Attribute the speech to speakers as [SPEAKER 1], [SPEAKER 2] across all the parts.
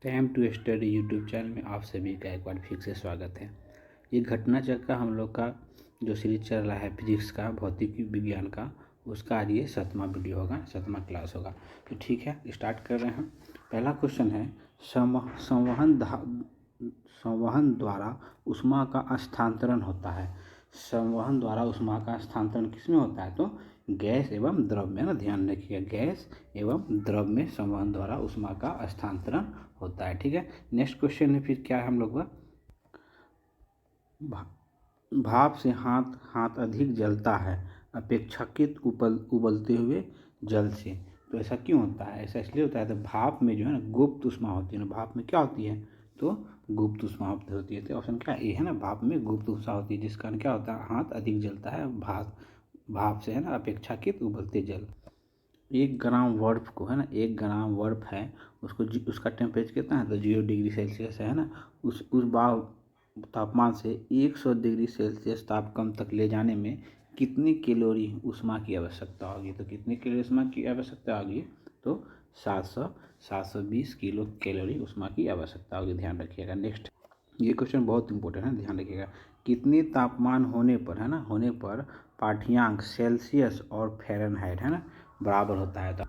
[SPEAKER 1] Time to study YouTube channel में आप सभी का एक बार फिर से स्वागत है। ये घटना चक्र का हम लोग का जो सीरीज चल रहा है फिजिक्स का, भौतिक विज्ञान का, उसका आज ये 7वां वीडियो होगा, 7वां क्लास होगा। तो ठीक है, स्टार्ट कर रहे हैं। पहला क्वेश्चन है, संवहन द्वारा ऊष्मा का स्थानांतरण होता है। संवहन द्वारा ऊष्मा का स्थानांतरण किसमें होता है? तो गैस एवं द्रव में ना, ध्यान रखिएगा, गैस एवं द्रव में संवहन द्वारा ऊष्मा का स्थानांतरण होता है। ठीक है, नेक्स्ट क्वेश्चन है फिर क्या है हम लोग का, भाप से हाथ हाथ अधिक जलता है अपेक्षाकृत उबलते हुए जल से। तो ऐसा क्यों होता है? ऐसा इसलिए होता है, तो भाप में जो है ना गुप्त ऊष्मा होती है ना, भाप में क्या होती है? तो गुप्त ऊष्मा होती है। तो ऑप्शन क्या ए है ना, भाप में गुप्त ऊष्मा होती है, जिस कारण क्या होता है, हाथ अधिक जलता है भाप से, है ना, अपेक्षाकृत उबलते जल। 1 ग्राम बर्फ को, है ना, 1 ग्राम बर्फ है, उसका टेम्परेचर कितना है? तो 0 डिग्री सेल्सियस है ना। उस भाव तापमान से 100 डिग्री सेल्सियस तापक्रम तक ले जाने में कितनी कैलोरी ऊष्मा की आवश्यकता होगी? तो कितनी कैलोरी ऊष्मा की आवश्यकता होगी? तो 720 किलो कैलोरी ऊष्मा की आवश्यकता होगी, ध्यान रखिएगा। नेक्स्ट, ये क्वेश्चन बहुत इंपॉर्टेंट है, ध्यान रखिएगा। कितने तापमान होने पर, है ना, होने पर पाठ्यांक सेल्सियस और फ़ारेनहाइट, है ना, बराबर होता है? तो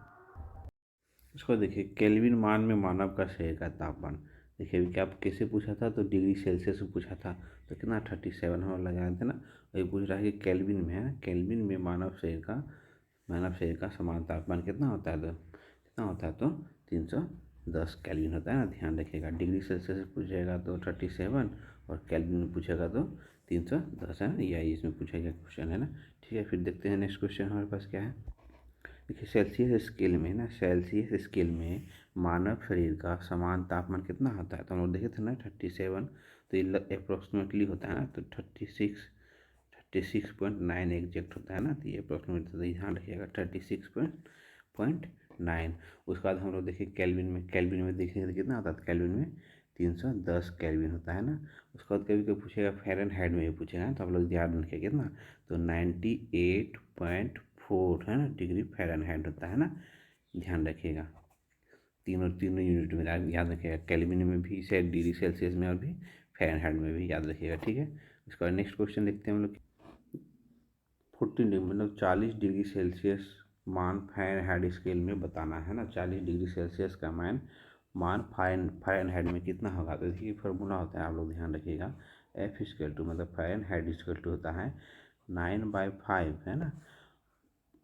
[SPEAKER 1] इसको देखिए, केल्विन मान में मानव का शरीर का तापमान। देखिए अभी क्या आप कैसे पूछा था, तो डिग्री सेल्सियस में पूछा था, तो कितना 37 हम लोग लगाए थे ना। वही पूछ रहा है कि केल्विन में, है, केल्विन में मानव शरीर का समान तापमान कितना होता है? तो कितना होता है? तो 310 केल्विन होता है ना, ध्यान रखिएगा। डिग्री सेल्सियस में पूछेगा तो 37, और केल्विन में पूछेगा तो 310, है ना, यही इसमें पूछा गया क्वेश्चन है ना। ठीक है, फिर देखते हैं नेक्स्ट क्वेश्चन हमारे पास क्या है। देखिए सेल्सियस स्केल में ना, सेल्सियस स्केल में मानव शरीर का समान तापमान कितना होता है? तो हम लोग देखे थे ना 37, तो ये अप्रोक्सीमेटली होता है ना, तो 36.9 एग्जैक्ट होता है ना। तो ये अप्रोक्सीमेट, तो ध्यान रखिएगा 36.9। उसके बाद हम लोग देखें कैलविन में देखेंगे तो कितना होता है? कैलविन में 310 कैलविन होता है ना। उसके बाद कभी कभी पूछेगा फ़ारेनहाइट में भी पूछेगा, तो आप लोग ध्यान रखिए कितना, तो 98.4, है ना, डिग्री फ़ारेनहाइट होता है ना, ध्यान रखिएगा। तीनों तीनों यूनिट में याद रखिएगा, केल्विन में भी, से डिग्री सेल्सियस में, और भी फ़ारेनहाइट में भी याद रखिएगा। ठीक है, इसके बाद नेक्स्ट क्वेश्चन देखते हैं हम लोग। 14 डिग्री मतलब 40 डिग्री सेल्सियस मान फ़ारेनहाइट स्केल में बताना है ना। 40 डिग्री सेल्सियस का मान फ़ारेनहाइट में कितना होगा? तो देखिए फार्मूला होता है, आप लोग ध्यान रखिएगा। F = मतलब फ़ारेनहाइट = होता है 9/5, है ना,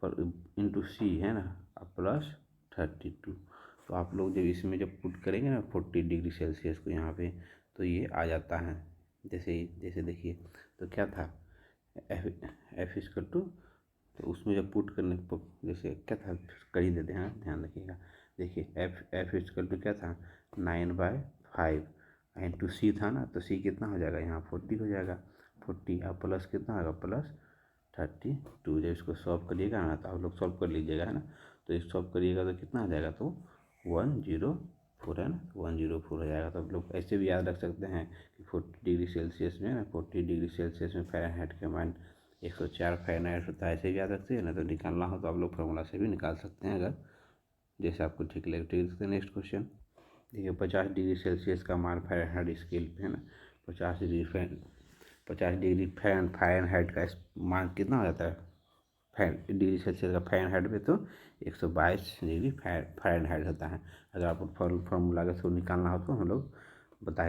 [SPEAKER 1] पर इंटू C, है ना, प्लस 32। तो आप लोग जब इसमें जब पुट करेंगे ना 40 डिग्री सेल्सियस को यहाँ पे, तो ये आ जाता है, जैसे देखिए, तो क्या था, F तो उसमें जब पुट करने पर जैसे क्या था, कर ही देते हैं, ध्यान रखिएगा। देखिए F क्या था, 9/5 इंटू C था ना, तो C कितना हो जाएगा यहाँ, 40 हो जाएगा। 40 और प्लस कितना होगा, प्लस 32। जब इसको सॉल्व करिएगा ना, तो आप लोग सॉल्व कर लीजिएगा, है ना। तो इस सॉल्व करिएगा तो कितना आ जाएगा, तो 104, है ना, 104 हो जाएगा। तो आप लोग ऐसे भी याद रख सकते हैं कि 40 डिग्री सेल्सियस में ना, 40 डिग्री सेल्सियस में फ़ारेनहाइट का मान 104 फ़ारेनहाइट होता है, ऐसे भी याद रखते हैं ना। तो निकालना हो तो आप लोग फार्मूला से भी निकाल सकते हैं, अगर जैसे आपको ठीक लगे। ठीक है, नेक्स्ट क्वेश्चन देखिए, 50 डिग्री सेल्सियस का मान फ़ारेनहाइट स्केल पे, है ना, 50 डिग्री फ़ारेनहाइट का मान कितना हो जाता है डिग्री सेल्सियस का फ़ारेनहाइट में? तो 122 डिग्री फ़ारेनहाइट होता है। अगर आपको फार्मूला के थ्रू निकालना हो तो हम लोग बता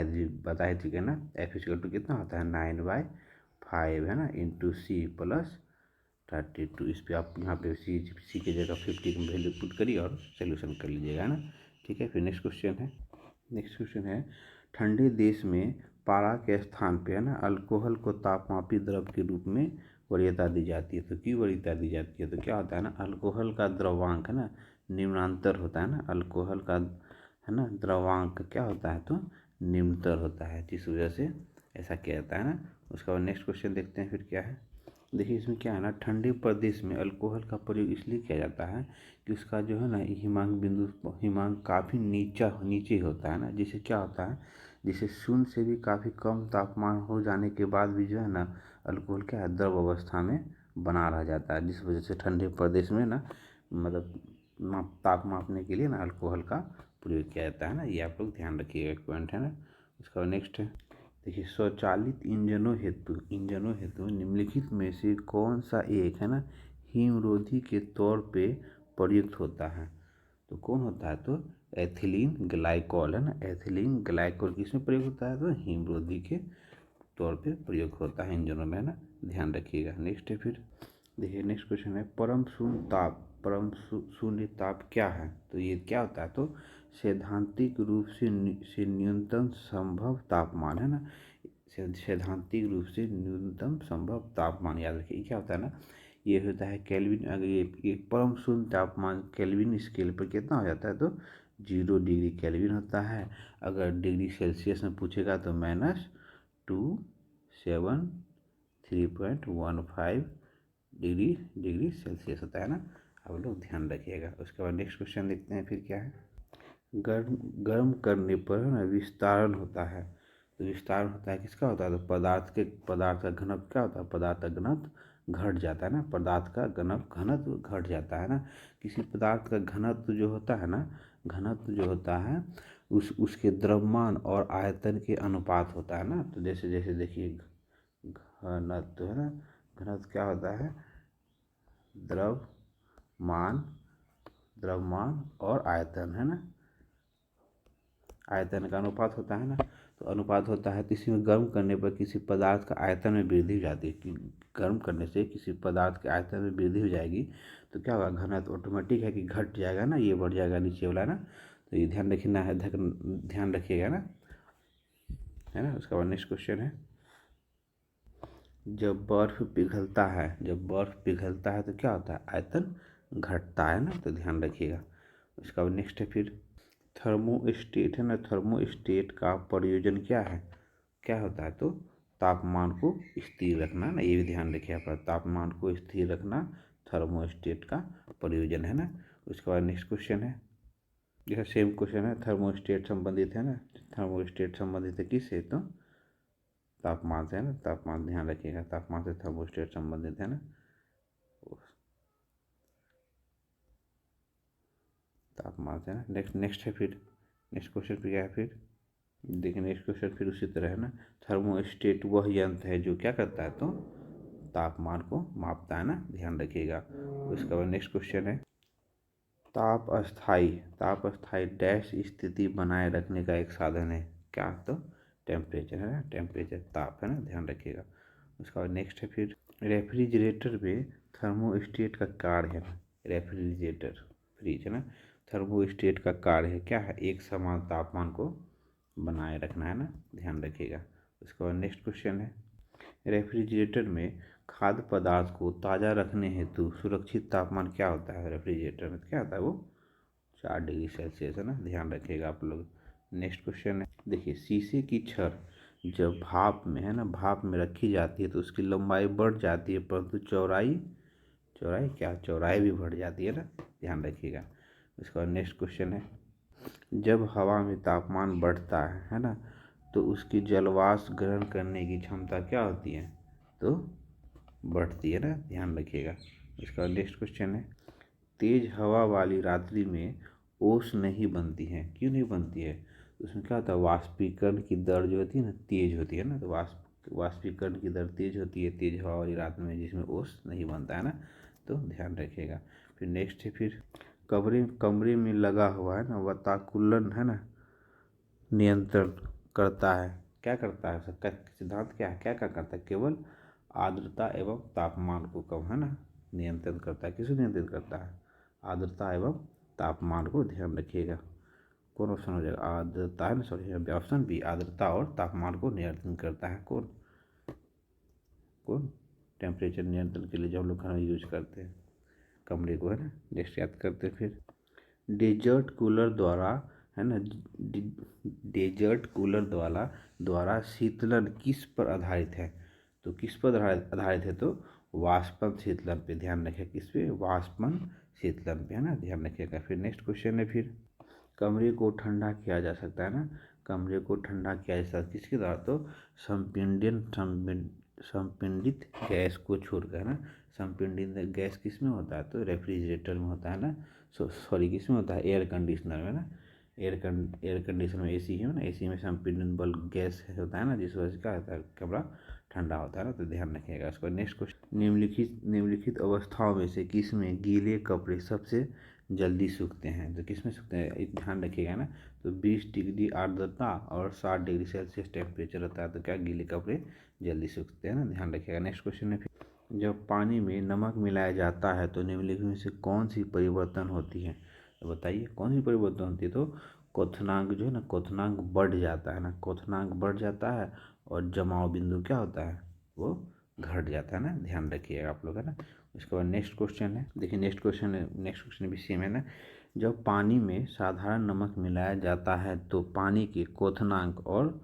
[SPEAKER 1] ही चुके ना। F = कितना होता है, 9/5, है ना, इंटू C प्लस 32। इस पर आप यहाँ पे सी की जगह 50 की वैल्यू पुट करिए और सोल्यूशन कर लीजिएगा, है ना। ठीक है, फिर नेक्स्ट क्वेश्चन है, ठंडे देश में पारा के स्थान पे, है ना, अल्कोहल को तापमापी द्रव के रूप में वरीयता दी जाती है। तो क्यों वरीयता दी जाती है? तो क्या होता है ना, अल्कोहल का द्रव्यांक, है ना, निम्नांतर होता है ना, अल्कोहल का, है ना, द्रव्यांक क्या होता है, तो निम्नतर होता है, जिस वजह से ऐसा किया जाता है ना। उसके बाद नेक्स्ट क्वेश्चन देखते हैं फिर क्या है। देखिए इसमें क्या है ना, ठंडे प्रदेश में अल्कोहल का प्रयोग इसलिए किया जाता है कि उसका जो है ना हिमांक काफ़ी नीचे होता है ना, जिससे क्या होता है, जिसे शून्य से भी काफ़ी कम तापमान हो जाने के बाद भी जो है ना, अल्कोहल क्या है, द्रव अवस्था में बना रह जाता है, जिस वजह से ठंडे प्रदेश में ना, मतलब ताप मापने के लिए ना अल्कोहल का प्रयोग किया जाता है ना, ये आप लोग ध्यान रखिएगा, एक पॉइंट है ना। उसका बाद नेक्स्ट है, देखिए स्वचालित इंजनों हेतु निम्नलिखित में से कौन सा एक है ना हिमरोधी के तौर पे प्रयुक्त होता है। तो कौन होता है, तो एथिलीन ग्लाइकॉल है ना, एथिलीन ग्लाइकॉल किसमें प्रयोग होता है, तो हिमरोधी के तौर पे प्रयोग होता है इंजनों में, है ना, ध्यान रखिएगा। नेक्स्ट है फिर, देखिए नेक्स्ट क्वेश्चन है, परम शून्य ताप क्या है। तो ये क्या होता है, तो सैद्धांतिक रूप से न्यूनतम संभव तापमान, है ना, सैद्धांतिक रूप से न्यूनतम संभव तापमान, याद रखिए क्या होता है ना, ये होता है केल्विन। अगर ये परम शून्य तापमान केल्विन स्केल पर कितना हो जाता है, तो 0 डिग्री केल्विन होता है। अगर डिग्री सेल्सियस में पूछेगा तो -273.15 डिग्री सेल्सियस होता है ना, आप लोग ध्यान रखिएगा। उसके बाद नेक्स्ट क्वेश्चन देखते हैं फिर क्या है, गर्म करने पर है ना विस्तारण होता है। तो विस्तारण होता है किसका होता है, तो पदार्थ का घनत्व क्या होता है, पदार्थ का घनत्व घट जाता है ना, पदार्थ का घनत्व घट जाता है ना। किसी पदार्थ का घनत्व जो होता है ना, घनत्व जो होता है उसके द्रव्यमान और आयतन के अनुपात होता है ना। तो जैसे जैसे देखिए घनत्व है ना, घनत्व क्या होता है, द्रव्यमान और आयतन, है ना, आयतन का अनुपात होता है ना। तो अनुपात होता है, किसी में गर्म करने पर किसी पदार्थ का आयतन में वृद्धि हो जाती है, कि गर्म करने से किसी पदार्थ के आयतन में वृद्धि हो जाएगी तो क्या होगा, घनत्व ऑटोमेटिक है कि घट जाएगा ना, ये बढ़ जाएगा नीचे वाला ना। तो ये ध्यान रखना है, ध्यान रखिएगा ना, है ना। उसके बाद नेक्स्ट क्वेश्चन है, जब बर्फ पिघलता है तो क्या होता है, आयतन घटता है ना, तो ध्यान रखिएगा। उसका बाद नेक्स्ट है फिर, थर्मोस्टेट है ना, थर्मोस्टेट का प्रयोजन क्या होता है, तो तापमान को स्थिर रखना ना, ये भी ध्यान रखिए आप, तापमान को स्थिर रखना थर्मोस्टेट का प्रयोजन है ना। उसके बाद नेक्स्ट क्वेश्चन है, यह सेम क्वेश्चन है, थर्मोस्टेट संबंधित है ना, थर्मोस्टेट संबंधित है किससे, तो तापमान से, है ना, तापमान ध्यान रखिएगा, तापमान से थर्मोस्टेट संबंधित है ना। तापमान से ना, नेक्स्ट है फिर, नेक्स्ट क्वेश्चन फिर क्या है फिर, देखिए नेक्स्ट क्वेश्चन फिर उसी तरह है ना, थर्मोस्टेट वह यंत्र है जो क्या करता है, तो तापमान को मापता है ना, ध्यान रखिएगा। उसके बाद नेक्स्ट क्वेश्चन है, ताप अस्थाई डैश स्थिति बनाए रखने का एक साधन है, क्या, तो टेम्परेचर, है ना, टेम्परेचर ताप, है ना, ध्यान रखिएगा। उसके बाद नेक्स्ट है फिर, रेफ्रिजरेटर में थर्मोस्टेट का कार्य है ना, रेफ्रिजरेटर फ्रिज है ना, थर्मोस्टेट का कार्य है क्या है, एक समान तापमान को बनाए रखना, है ना, ध्यान रखिएगा। उसके बाद नेक्स्ट क्वेश्चन है, रेफ्रिजरेटर में खाद्य पदार्थ को ताज़ा रखने हेतु सुरक्षित तापमान क्या होता है, रेफ्रिजरेटर में क्या होता है, वो 4 डिग्री सेल्सियस, है ना, ध्यान रखिएगा आप लोग। नेक्स्ट क्वेश्चन है, देखिए शीशे की छड़ जब भाप में, है ना, भाप में रखी जाती है तो उसकी लंबाई बढ़ जाती है, परंतु चौड़ाई भी बढ़ जाती है ना, ध्यान रखिएगा। उसके बाद नेक्स्ट क्वेश्चन है, जब हवा में तापमान बढ़ता है ना, तो उसकी जलवाष्प ग्रहण करने की क्षमता क्या होती है, तो बढ़ती है ना, ध्यान रखिएगा। इसका नेक्स्ट क्वेश्चन है, तेज हवा वाली रात्रि में ओस नहीं बनती है, क्यों नहीं बनती है, उसमें क्या होता है, वाष्पीकरण की दर जो होती है ना तेज होती है ना, तो वाष्पीकरण की दर तेज होती है तेज हवा वाली रात में, जिसमें ओस नहीं बनता है ना, तो ध्यान रखिएगा। फिर नेक्स्ट है फिर, कमरे में लगा हुआ है ना वाताकुलन, है ना, नियंत्रण करता है, क्या करता है, उसका सिद्धांत क्या करता है, केवल आर्द्रता एवं तापमान को कम, है ना, नियंत्रण करता है, किसे नियंत्रित करता है, आर्द्रता एवं तापमान को, ध्यान रखिएगा। कौन ऑप्शन हो जाएगा, आर्द्रता है ना, सॉरी ऑप्शन बी, आर्द्रता और तापमान को नियंत्रण करता है, कौन कौन टेम्परेचर नियंत्रण के लिए जो हम लोग खाना यूज करते हैं कमरे को, है ना। नेक्स्ट याद करते हैं फिर, डेजर्ट कूलर द्वारा, है ना, डेजर्ट कूलर द्वारा शीतलन किस पर आधारित है, तो किस पर आधारित है, तो वाष्पन शीतलन पे, ध्यान रखिए किस पे, वाष्पन शीतलन पे, है ना, ध्यान रखिएगा। फिर नेक्स्ट क्वेश्चन है फिर, कमरे को ठंडा किया जा सकता है ना, कमरे को ठंडा किया जा सकता है किसके द्वारा, तो संपीड़ित गैस को छोड़कर, है ना, संपीड़ित गैस किस में होता है, तो रेफ्रिजरेटर में होता है ना, सॉरी किस में होता है, एयर कंडीशनर में ना, एयर कंडीशन में एसी है ना, एसी में संपीड़न बल गैस होता है ना, जिस वजह से क्या होता है कपड़ा ठंडा होता है ना, तो ध्यान रखिएगा। उसको नेक्स्ट क्वेश्चन, निम्नलिखित अवस्थाओं में से किस में गीले कपड़े सबसे जल्दी सूखते हैं? तो किस में सूखते हैं ध्यान रखिएगा ना। तो 20 डिग्री आर्द्रता और 60 डिग्री सेल्सियस टेम्परेचर रहता है तो क्या गीले कपड़े जल्दी सूखते हैं ना, ध्यान रखिएगा। नेक्स्ट क्वेश्चन है, फिर जब पानी में नमक मिलाया जाता है तो निम्नलिखित में से कौन सी परिवर्तन होती है? तो बताइए कौन सी परिवर्तन होती है? तो क्वथनांक जो है ना, क्वथनांक बढ़ जाता है ना, क्वथनांक बढ़ जाता है और जमाव बिंदु क्या होता है वो घट जाता है ना, ध्यान रखिएगा आप लोग है ना। उसके बाद नेक्स्ट क्वेश्चन है, देखिए नेक्स्ट क्वेश्चन भी सेम है ना। जब पानी में साधारण नमक मिलाया जाता है तो पानी के क्वथनांक और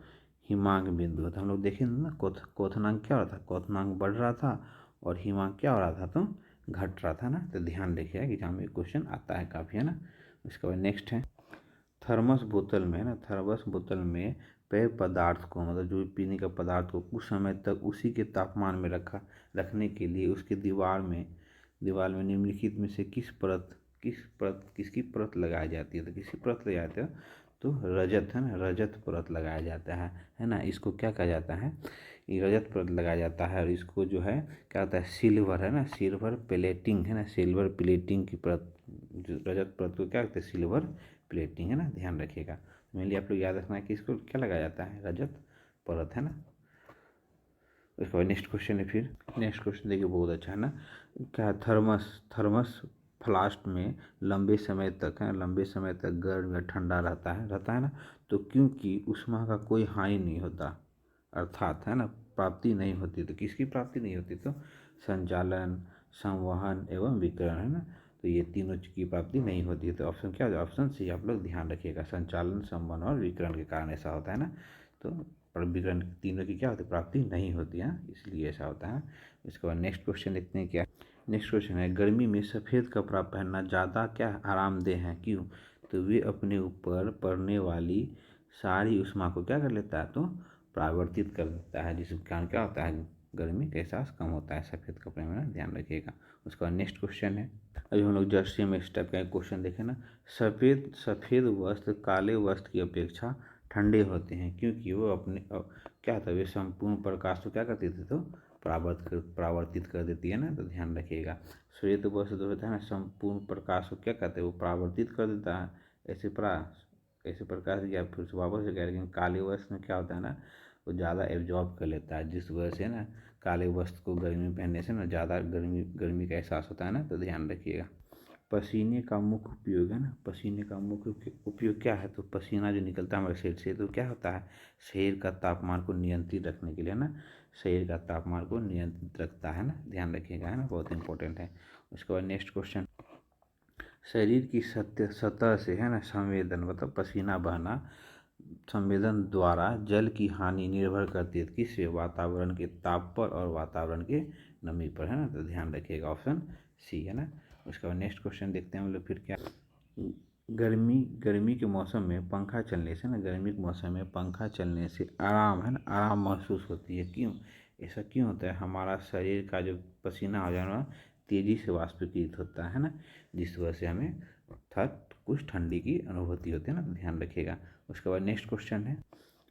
[SPEAKER 1] हिमांक बिंदु होता है। हम लोग देखेंगे ना क्वथनांक क्या हो रहा था, क्वथनांक बढ़ रहा था और हिमांक क्या हो रहा था तो घट रहा था ना, तो ध्यान रखिएगा कि एग्जाम में क्वेश्चन आता है काफ़ी है ना। उसके बाद नेक्स्ट है, थर्मस बोतल में है ना, थर्मस बोतल में पेय पदार्थ को मतलब जो भी पीने का पदार्थ को कुछ समय तक उसी के तापमान में रखने के लिए उसके दीवार में निम्नलिखित में से किसकी परत लगाई जाती है? तो किसकी परत लगाई जाती है? तो रजत है ना, रजत परत लगाया जाता है ना। इसको क्या कहा जाता है? ये रजत परत लगाया जाता है और इसको जो है क्या होता है सिल्वर है ना, सिल्वर प्लेटिंग है ना, सिल्वर प्लेटिंग की परत, रजत परत को क्या कहते हैं सिल्वर प्लेटिंग है ना, ध्यान रखिएगा। मेनली आप लोग याद रखना है कि इसको क्या लगाया जाता है रजत परत है ना। उसके बाद नेक्स्ट क्वेश्चन है, फिर नेक्स्ट क्वेश्चन देखिए बहुत अच्छा है ना। क्या थर्मस फ्लास्क में लंबे समय तक गर्म या ठंडा रहता है ना, तो क्योंकि ऊष्मा का कोई हानि नहीं होता, अर्थात है ना प्राप्ति नहीं होती। तो किसकी प्राप्ति नहीं होती? तो संचालन, संवहन एवं विकिरण है ना, तो ये तीनों की प्राप्ति नहीं होती है। तो ऑप्शन क्या हो? ऑप्शन सी आप लोग ध्यान रखिएगा, संचालन, संवहन और विकिरण के कारण ऐसा होता है ना। तो विकिरण तीनों की क्या होती है प्राप्ति नहीं होती है, इसलिए ऐसा होता है। इसके बाद नेक्स्ट क्वेश्चन देखते हैं क्या। नेक्स्ट क्वेश्चन है, गर्मी में सफ़ेद कपड़ा पहनना ज़्यादा क्या आरामदेह है, क्यों? तो वे अपने ऊपर पड़ने वाली सारी ऊष्मा को क्या कर लेता है तो परावर्तित कर देता है, जिसके कारण क्या होता है गर्मी का एहसास कम होता है सफ़ेद कपड़े में ना, ध्यान रखिएगा। उसके बाद नेक्स्ट क्वेश्चन है, अभी हम लोग जस्ट में इस टाइप का एक क्वेश्चन देखें ना। सफ़ेद वस्त्र काले वस्त्र की अपेक्षा ठंडे होते हैं क्योंकि वो क्या था वे संपूर्ण प्रकाश को क्या करते थे तो परावर्तित कर देती है ना, तो ध्यान रखिएगा। श्वेत वस्त्र जो होता है ना संपूर्ण प्रकाश को क्या कहते हैं वो परावर्तित कर देता है, ऐसे प्रकाश या फिर वापस से कह रहे हैं काले वस्त्र में क्या होता है ना वो ज़्यादा एब्जॉर्ब कर लेता है, जिस वजह से ना काले वस्त्र को गर्मी में पहनने से ना ज़्यादा गर्मी का एहसास होता है ना, तो ध्यान रखिएगा। पसीने का मुख्य उपयोग है ना, पसीने का मुख्य उपयोग क्या है? तो पसीना जो निकलता है हमारे शरीर से तो क्या होता है शरीर का तापमान को नियंत्रित रखने के लिए ना, शरीर का तापमान को नियंत्रित रखता है ना, ध्यान रखिएगा है ना, बहुत इंपॉर्टेंट है। उसके बाद नेक्स्ट क्वेश्चन, शरीर की सतह से है ना संवेदन मतलब पसीना बहना संवेदन द्वारा जल की हानि निर्भर करती है किस पे? वातावरण के ताप पर और वातावरण के नमी पर है ना, तो ध्यान रखिएगा ऑप्शन सी है ना। उसके बाद नेक्स्ट क्वेश्चन देखते हैं हम लोग फिर क्या। गर्मी के मौसम में पंखा चलने से ना, गर्मी के मौसम में पंखा चलने से आराम है ना, आराम महसूस होती है, क्यों? ऐसा क्यों होता है? हमारा शरीर का जो पसीना हो जाना तेज़ी से वाष्पीकृत होता है ना, जिस वजह से हमें कुछ ठंडी की अनुभूति होती है ना, तो ध्यान रखिएगा। उसके बाद नेक्स्ट क्वेश्चन है,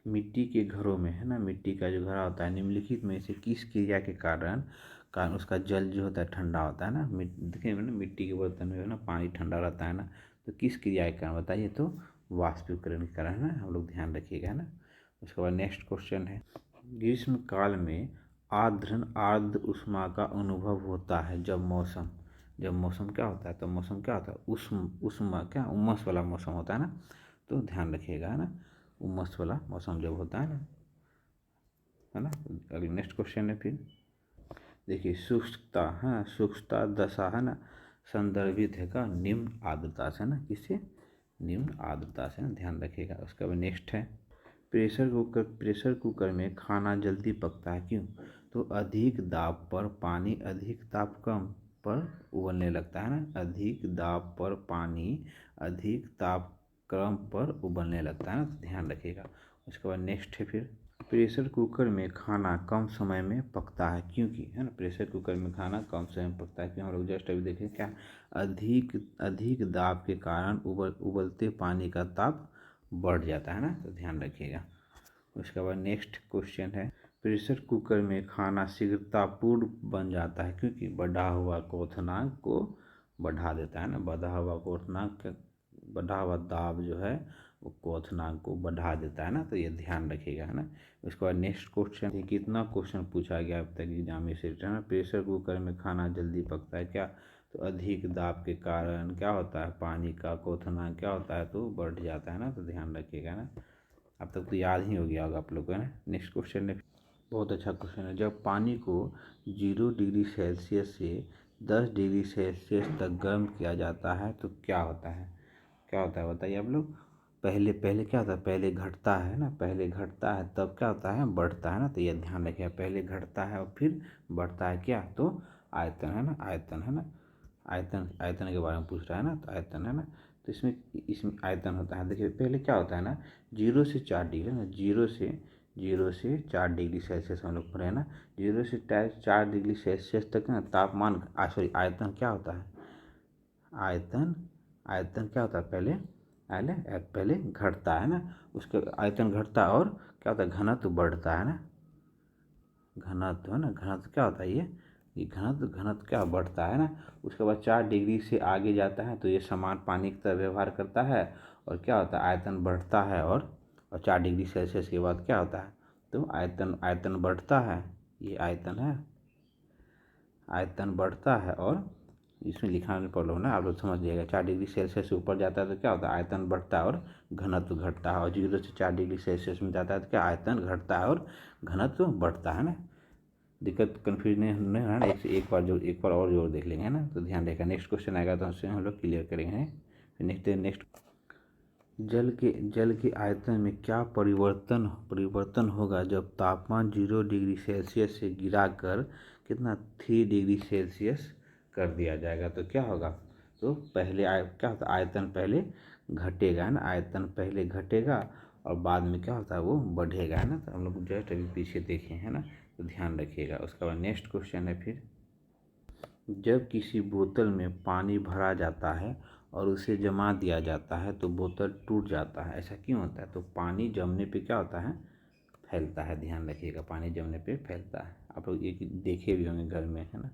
[SPEAKER 1] मिट्टी के घरों में है ना, मिट्टी का जो घर होता है निम्नलिखित में से किस क्रिया के कारण उसका जल जो होता है ठंडा होता है ना, देखिए ना मिट्टी के बर्तन में ना पानी ठंडा रहता है ना, तो किस क्रिया के कारण बताइए? तो वाष्पीकरण के कारण है ना, हम लोग ध्यान रखिएगा है ना। उसके बाद नेक्स्ट क्वेश्चन है, ग्रीष्म काल में आर्द्र ऊष्मा का अनुभव होता है जब मौसम क्या होता है? तो मौसम क्या होता है उष्मा क्या उमस वाला मौसम होता है ना, तो ध्यान रखिएगा है ना, उमस वाला मौसम जब होता है ना। अगले नेक्स्ट क्वेश्चन है, फिर देखिए शुष्कता है, शुष्कता दशा है ना संदर्भित है का निम्न आर्द्रता से ना, किससे? निम्न आर्द्रता से ना, ध्यान रखिएगा। उसके बाद नेक्स्ट है, प्रेशर कुकर में खाना जल्दी पकता है, क्यों? तो अधिक दाब पर पानी अधिक तापक्रम पर उबलने लगता है ना, अधिक दाब पर पानी अधिक तापक्रम पर उबलने लगता है ना, तो ध्यान रखिएगा। उसके बाद नेक्स्ट है, फिर प्रेशर कुकर में खाना कम समय में पकता है क्योंकि, है ना, प्रेशर कुकर में खाना कम समय में पकता है क्यों? हम लोग जस्ट अभी देखें क्या, अधिक अधिक दाब के कारण उबलते पानी का ताप बढ़ जाता है ना, तो ध्यान रखिएगा। उसके बाद नेक्स्ट क्वेश्चन है, प्रेशर कुकर में खाना शीघ्रतापूर्ण बन जाता है क्योंकि बढ़ा हुआ क्वथनांक को बढ़ा देता है ना, बढ़ा हुआ दाब जो है वो क्वथनांक को बढ़ा देता है ना, तो ये ध्यान रखिएगा, है ना। उसके बाद नेक्स्ट क्वेश्चन है, कितना क्वेश्चन पूछा गया अब तक एग्जाम में से, है ना, प्रेशर कुकर में खाना जल्दी पकता है क्या? तो अधिक दाब के कारण क्या होता है, पानी का क्वथनांक क्या होता है, तो बढ़ जाता है ना, तो ध्यान रखिएगा ना। अब तक तो याद ही हो गया होगा आप लोग को, है ना। नेक्स्ट क्वेश्चन है, बहुत अच्छा क्वेश्चन है, जब पानी को 0 डिग्री सेल्सियस से 10 डिग्री सेल्सियस तक गर्म किया जाता है तो क्या होता है? क्या होता है बताइए आप लोग। पहले पहले क्या होता है, पहले घटता है ना, पहले घटता है तब क्या होता है, बढ़ता है ना, तो ये ध्यान रखिए, पहले घटता है और फिर बढ़ता है क्या, तो आयतन, है ना, आयतन, है ना, आयतन, आयतन के बारे में पूछ रहा है ना, तो आयतन, है ना। तो इसमें इसमें आयतन होता है, देखिए पहले क्या होता है ना, 0 से 4 डिग्री, ना, 0 से 4 डिग्री सेल्सियस हम लोग पढ़े हैं ना, 0 से 4 डिग्री सेल्सियस तक ना तापमान, सॉरी, आयतन क्या होता है, आयतन, आयतन क्या होता है, पहले पहले पहले घटता है ना, उसके आयतन घटता है और क्या होता है, घनत्व बढ़ता है ना, घनत्व, है ना, घनत्व क्या होता है, ये घनत्व, घनत्व क्या बढ़ता है ना। उसके बाद 4 डिग्री से आगे जाता है तो ये समान पानी की तरह व्यवहार करता है और क्या होता है, आयतन बढ़ता है, और 4 डिग्री सेल्सियस के बाद क्या होता है, तो आयतन, आयतन बढ़ता है, ये आयतन है, आयतन बढ़ता है, और इसमें लिखा में प्रॉब्लम ना, आप लोग समझ जाइएगा, 4 डिग्री सेल्सियस से ऊपर जाता है तो क्या होता है, आयतन बढ़ता है और घनत्व घटता है, और 0 से 4 डिग्री सेल्सियस में जाता है तो क्या, आयतन घटता है और घनत्व बढ़ता है ना। दिक्कत कन्फ्यूज नहीं है ना, एक बार और जोर देख लेंगे, है ना, तो ध्यान रहेगा। नेक्स्ट क्वेश्चन आएगा तो उससे हम लोग क्लियर करेंगे। नेक्स्ट, जल के आयतन में क्या परिवर्तन होगा जब तापमान 0 डिग्री सेल्सियस से गिराकर कितना 3 डिग्री सेल्सियस कर दिया जाएगा, तो क्या होगा, तो पहले क्या होता है, आयतन पहले घटेगा, है ना, आयतन पहले घटेगा और बाद में क्या होता है, वो बढ़ेगा, है ना, तो हम लोग जस्ट अभी पीछे देखें, है ना, तो ध्यान रखिएगा। उसके बाद नेक्स्ट क्वेश्चन है, फिर जब किसी बोतल में पानी भरा जाता है और उसे जमा दिया जाता है तो बोतल टूट जाता है, ऐसा क्यों होता है? तो पानी जमने पे क्या होता है, फैलता है, ध्यान रखिएगा, पानी जमने पे फैलता है। आप लोग ये देखे भी होंगे घर में, है ना।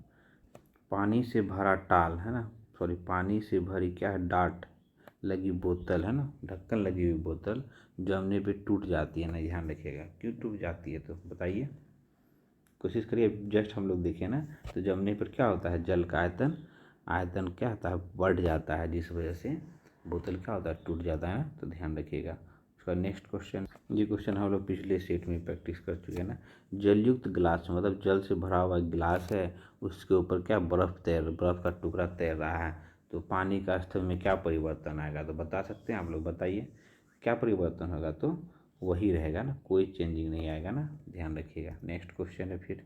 [SPEAKER 1] पानी से भरा टाल, है ना, सॉरी, पानी से भरी क्या है, डाट लगी बोतल, है ना, ढक्कन लगी हुई बोतल जमने पे टूट जाती है ना, ध्यान रखिएगा, क्यों टूट जाती है, तो बताइए, कोशिश करिए, जस्ट हम लोग देखें ना, तो जमने पर क्या होता है, जल का आयतन, आयतन क्या होता है, बढ़ जाता है, जिस वजह से बोतल क्या होता है, टूट जाता है, तो ध्यान रखिएगा। उसका नेक्स्ट क्वेश्चन, ये क्वेश्चन हम लोग पिछले सेट में प्रैक्टिस कर चुके हैं ना। जलयुक्त गिलास, मतलब जल से भरा हुआ गिलास है, उसके ऊपर क्या, बर्फ़ का टुकड़ा तैर रहा है, तो पानी का स्तर में क्या परिवर्तन आएगा, तो बता सकते हैं आप लोग, बताइए क्या परिवर्तन होगा, तो वही रहेगा ना, कोई चेंजिंग नहीं आएगा ना, ध्यान रखिएगा। नेक्स्ट क्वेश्चन है, फिर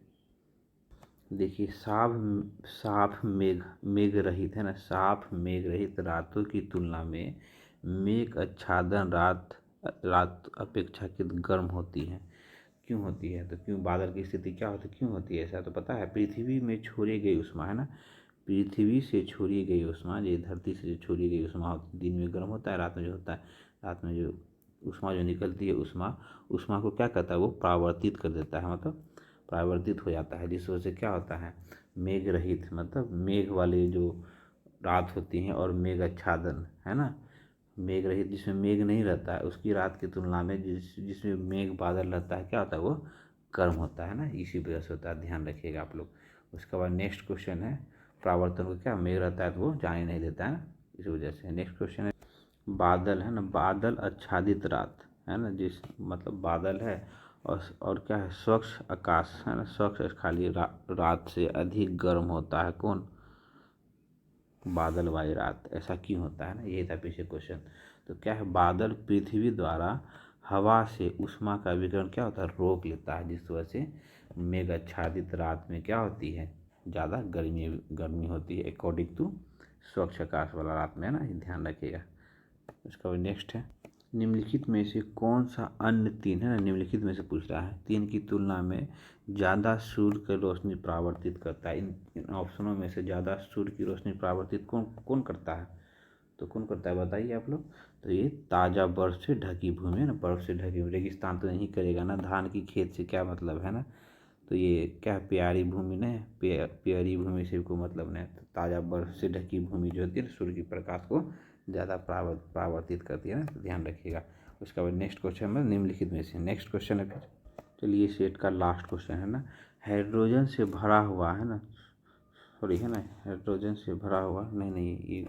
[SPEAKER 1] देखिए, साफ साफ मेघ रहित, है ना, साफ मेघ रहित रातों की तुलना में मेघ आच्छादन रात रात अपेक्षाकृत गर्म होती है, क्यों होती है, तो क्यों, बादल की स्थिति क्या होती है, क्यों होती है ऐसा, तो पता है, पृथ्वी में छोड़ी गई उष्मा, है ना, पृथ्वी से छोड़ी गई उष्मा, ये धरती से जो छोड़ी गई उष्मा दिन में गर्म होता है, रात में जो होता है, रात में जो उष्मा जो निकलती है, उष्मा को क्या करता है, वो परावर्तित कर देता है, मतलब परावर्तित हो जाता है, जिस वजह से क्या होता है, मेघ रहित, मतलब मेघ वाली जो रात होती हैं, और मेघ आच्छादन, है ना, मेघ रहित जिसमें मेघ नहीं रहता है उसकी रात की तुलना में जिसमें मेघ बादल रहता है, क्या होता है, वो गर्म होता है ना, इसी वजह से होता है, ध्यान रखिएगा आप लोग। उसके बाद नेक्स्ट क्वेश्चन है, परावर्तन को क्या, मेघ रहता है तो वो जाने नहीं देता है ना, इस वजह से। नेक्स्ट क्वेश्चन है, बादल, है ना, बादल आच्छादित रात, है ना, जिस मतलब बादल है और क्या है, स्वच्छ आकाश, है ना, स्वच्छ खाली रात से अधिक गर्म होता है, कौन, बादल वाली रात, ऐसा क्यों होता है ना, यही था पीछे क्वेश्चन। तो क्या है, बादल पृथ्वी द्वारा हवा से ऊष्मा का विकिरण क्या होता है, रोक लेता है, जिस वजह से मेघ आच्छादित रात में क्या होती है, ज़्यादा गर्मी गर्मी होती है, अकॉर्डिंग टू स्वच्छ आकाश वाला रात में, है ना, ये ध्यान रखिएगा। उसका नेक्स्ट है, निम्नलिखित में से कौन सा अन्य तीन है ना, निम्नलिखित में से पूछ रहा है, तीन की तुलना में ज़्यादा सूर्य की रोशनी परावर्तित करता है। इन ऑप्शनों में से ज़्यादा सूर्य की रोशनी परावर्तित कौन कौन करता है? तो कौन करता है बताइए आप लोग। तो ये ताज़ा बर्फ से ढकी भूमि है ना, बर्फ से ढकी हुई, रेगिस्तान तो नहीं करेगा ना, धान की खेत से क्या मतलब है ना। तो ये क्या प्यारी भूमि नहीं है, प्यारी भूमि से कोई मतलब नहीं। तो ताज़ा बर्फ से ढकी भूमि जो होती है सूर्य की प्रकाश को ज़्यादा परावर्तित करती है ना, तो ध्यान रखिएगा। उसके बाद नेक्स्ट क्वेश्चन में निम्नलिखित में से, नेक्स्ट क्वेश्चन है फिर, चलिए सेट का लास्ट क्वेश्चन है ना, हाइड्रोजन से भरा हुआ है ना, सॉरी है ना, हाइड्रोजन से भरा हुआ, नहीं नहीं ये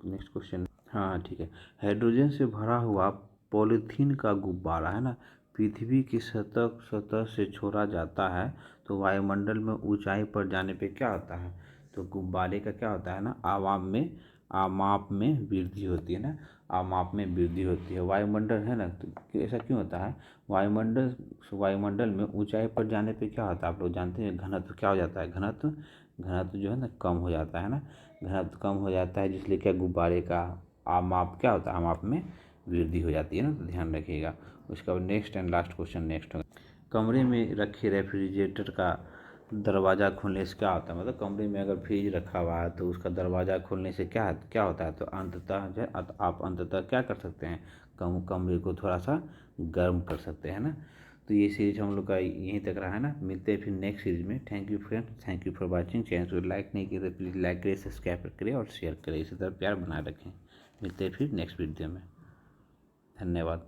[SPEAKER 1] नेक्स्ट क्वेश्चन, हाँ ठीक है। हाइड्रोजन से भरा हुआ पॉलीथीन का गुब्बारा है ना, पृथ्वी की सतह सतह से छोड़ा जाता है तो वायुमंडल में ऊंचाई पर जाने पे क्या होता है? तो गुब्बारे का क्या होता है ना, आमाप में वृद्धि होती है ना, आमाप में वृद्धि होती है। वायुमंडल है ना, तो ऐसा क्यों होता है? वायुमंडल में ऊंचाई पर जाने पे क्या होता है, आप लोग जानते हैं, घनत्व क्या हो जाता है, घनत्व जो है ना कम हो जाता है ना, घनत्व कम हो जाता है, जिसलिए क्या गुब्बारे का आमाप क्या होता है, आमाप में वृद्धि हो जाती है ना, तो ध्यान रखिएगा। उसका बाद next and last question next होगा, कमरे में रखे रेफ्रिजरेटर का दरवाज़ा खोलने से क्या होता है? मतलब कमरे में अगर फ्रिज रखा हुआ है तो उसका दरवाज़ा खोलने से क्या क्या होता है? तो अंततः जो है आप अंततः क्या कर सकते हैं, कमरे को थोड़ा सा गर्म कर सकते हैं ना। तो ये सीरीज हम लोग का यहीं तक रहा है ना, मिलते हैं फिर नेक्स्ट सीरीज में। Thank you friends, thank you for watching. Channel को लाइक नहीं किया तो प्लीज़ लाइक करें, सब्सक्राइब करें और शेयर करें, इसी तरह प्यार बनाए रखें। मिलते हैं फिर नेक्स्ट वीडियो में, धन्यवाद।